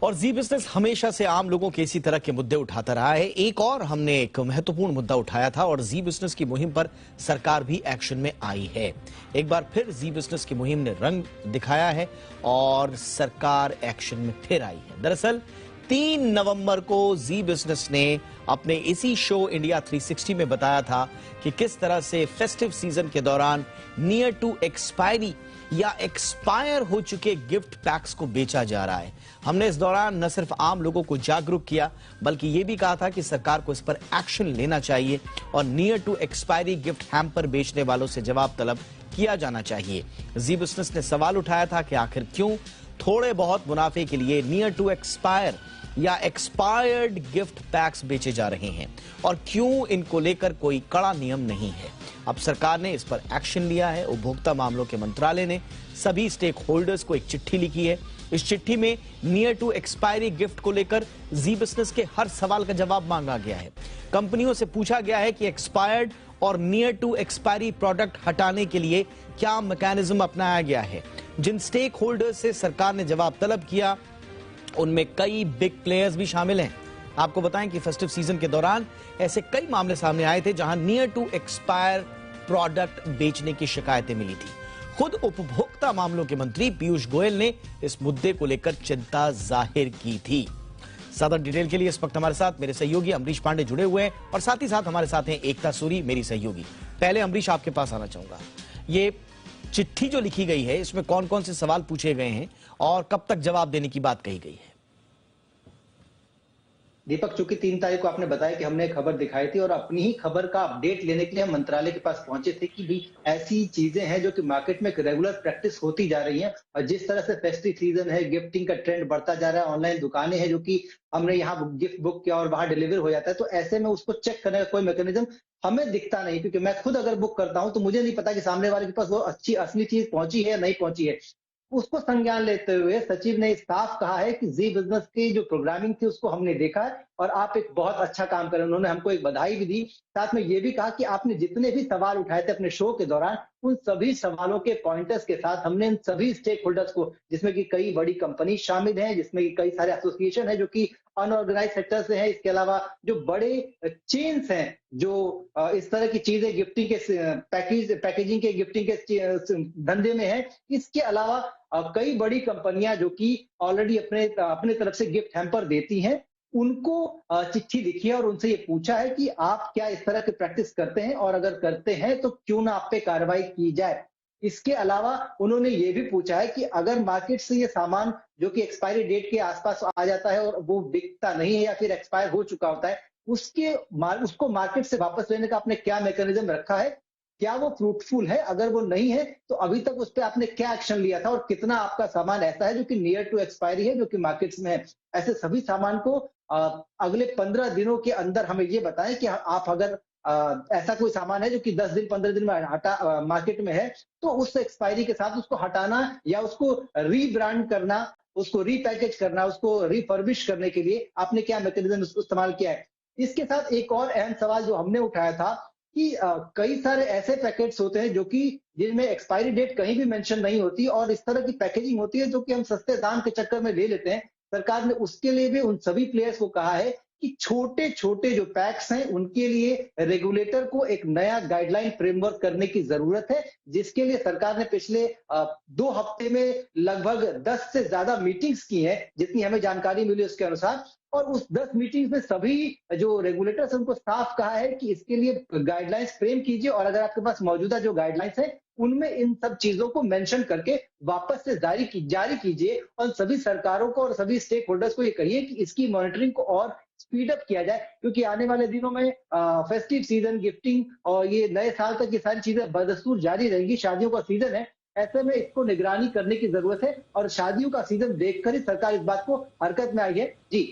और जी बिजनेस हमेशा से आम लोगों के इसी तरह के मुद्दे उठाता रहा है। एक और हमने एक महत्वपूर्ण मुद्दा उठाया था और जी बिजनेस की मुहिम पर सरकार भी एक्शन में आई है। एक बार फिर जी बिजनेस की मुहिम ने रंग दिखाया है और सरकार एक्शन में फिर आई है। दरअसल 3 नवंबर को जी बिजनेस ने अपने इसी शो इंडिया 360 में बताया था कि किस तरह से फेस्टिव सीजन के दौरान नियर टू एक्सपायरी या एक्सपायर हो चुके गिफ्ट पैक्स को बेचा जा रहा है। हमने इस दौरान न सिर्फ आम लोगों को जागरूक किया बल्कि यह भी कहा था कि सरकार को इस पर एक्शन लेना चाहिए और near to expiry gift hamper बेचने वालों से जवाब तलब किया जाना चाहिए। जी बिजनेस ने सवाल उठाया था कि आखिर क्यों थोड़े बहुत मुनाफे के लिए नियर टू एक्सपायर या एक्सपायर्ड गिफ्ट पैक्स बेचे जा रहे हैं और क्यों इनको लेकर कोई कड़ा नियम नहीं है। अब सरकार ने इस पर एक्शन लिया है। उपभोक्ता मामलों के मंत्रालय ने सभी स्टेक होल्डर्स को एक चिट्ठी लिखी है। इस चिट्ठी में नियर टू एक्सपायरी गिफ्ट को लेकर जी बिजनेस के हर सवाल का जवाब मांगा गया है। कंपनियों से पूछा गया है कि एक्सपायर्ड और नियर टू एक्सपायरी प्रोडक्ट हटाने के लिए क्या मैकेनिज्म अपनाया गया है। जिन स्टेक होल्डर्स से सरकार ने जवाब तलब किया उनमें कई बिग प्लेयर्स भी शामिल हैं। आपको बताएं कि फेस्टिव सीजन के दौरान ऐसे कई मामले सामने आए थे जहां नियर टू एक्सपायर प्रोडक्ट बेचने की शिकायतें मिली थी। खुद उपभोक्ता मामलों के मंत्री पीयूष गोयल ने इस मुद्दे को लेकर चिंता जाहिर की थी। ज्यादा डिटेल के लिए इस वक्त हमारे साथ मेरे सहयोगी अमरीश पांडे जुड़े हुए हैं और साथ ही साथ हमारे साथ हैं एकता सूरी, मेरी सहयोगी। पहले अमरीश आपके पास आना चाहूंगा, ये चिट्ठी जो लिखी गई है इसमें कौन कौन से सवाल पूछे गए हैं और कब तक जवाब देने की बात कही गई है? दीपक, चूंकि 3 तारीख को आपने बताया कि हमने एक खबर दिखाई थी और अपनी ही खबर का अपडेट लेने के लिए हम मंत्रालय के पास पहुंचे थे कि भी ऐसी चीजें हैं जो कि मार्केट में एक रेगुलर प्रैक्टिस होती जा रही हैं और जिस तरह से फेस्टिव सीजन है, गिफ्टिंग का ट्रेंड बढ़ता जा रहा है, ऑनलाइन दुकानें हैं जो कि हमने यहाँ गिफ्ट बुक किया और वहां डिलीवर हो जाता है, तो ऐसे में उसको चेक करने का कोई मैकेनिज्म हमें दिखता नहीं। क्योंकि मैं खुद अगर बुक करता हूं तो मुझे नहीं पता कि सामने वाले के पास वो अच्छी असली चीज पहुंची है या नहीं पहुंची है। उसको संज्ञान लेते हुए सचिव ने साफ कहा है कि जी बिजनेस की जो प्रोग्रामिंग थी उसको हमने देखा है और आप एक बहुत अच्छा काम करें। उन्होंने हमको एक बधाई भी दी, साथ में ये भी कहा कि आपने जितने भी सवाल उठाए थे अपने शो के दौरान उन सभी सवालों के पॉइंटर्स के साथ हमने इन सभी स्टेक होल्डर्स को, जिसमें कि कई बड़ी कंपनी शामिल हैं, जिसमें कि कई सारे एसोसिएशन है जो कि अनऑर्गेनाइज सेक्टर से है, इसके अलावा जो बड़े चेन्स हैं जो इस तरह की चीजें गिफ्टिंग के पैकेजिंग के गिफ्टिंग के धंधे में है, इसके अलावा कई बड़ी कंपनियां जो कि ऑलरेडी अपने तरफ से गिफ्ट हैम्पर देती हैं, उनको चिट्ठी लिखी है और उनसे ये पूछा है कि आप क्या इस तरह की प्रैक्टिस करते हैं और अगर करते हैं तो क्यों ना आप पे कार्रवाई की जाए। इसके अलावा उन्होंने ये भी पूछा है कि अगर मार्केट से ये सामान जो कि एक्सपायरी डेट के आसपास आ जाता है और वो बिकता नहीं है या फिर एक्सपायर हो चुका होता है, उसको मार्केट से वापस लेने का आपने क्या मैकेनिज्म रखा है, क्या वो फ्रूटफुल है, अगर वो नहीं है तो अभी तक उस पर आपने क्या एक्शन लिया था और कितना आपका सामान ऐसा है जो कि नियर टू एक्सपायरी है, जो कि मार्केट्स में है। ऐसे सभी सामान को अगले 15 दिनों के अंदर हमें ये बताएं कि आप अगर ऐसा कोई सामान है जो कि 10 दिन 15 दिन में मार्केट में है तो उस एक्सपायरी के साथ उसको हटाना या उसको रीब्रांड करना, उसको रीपैकेज करना, उसको रिफर्बिश करने के लिए आपने क्या मैकेनिज्म इस्तेमाल किया है। इसके साथ एक और अहम सवाल जो हमने उठाया था कि कई सारे ऐसे पैकेट्स होते हैं जो कि जिनमें एक्सपायरी डेट कहीं भी मेंशन नहीं होती और इस तरह की पैकेजिंग होती है जो कि हम सस्ते दाम के चक्कर में ले लेते हैं। सरकार ने उसके लिए भी उन सभी प्लेयर्स को कहा है कि छोटे छोटे जो पैक्स हैं उनके लिए रेगुलेटर को एक नया गाइडलाइन फ्रेमवर्क करने की जरूरत है, जिसके लिए सरकार ने पिछले 2 हफ्ते में लगभग 10 से ज्यादा मीटिंग्स की हैं, जितनी हमें जानकारी मिली उसके अनुसार। और उस 10 मीटिंग्स में सभी जो रेगुलेटर्स उनको साफ कहा है कि इसके लिए गाइडलाइंस फ्रेम कीजिए और अगर आपके पास मौजूदा जो गाइडलाइंस है उनमें इन सब चीजों को मेंशन करके वापस से जारी कीजिए और सभी सरकारों को और सभी स्टेक होल्डर्स को ये कहिए कि इसकी मॉनिटरिंग को और स्पीड अप किया जाए, क्योंकि आने वाले दिनों में फेस्टिव सीजन, गिफ्टिंग और ये नए साल तक ये सारी चीजें बदस्तूर जारी रहेंगी। शादियों का सीजन है, ऐसे में इसको निगरानी करने की जरूरत है और शादियों का सीजन देखकर ही सरकार इस बात को हरकत में आई है। जी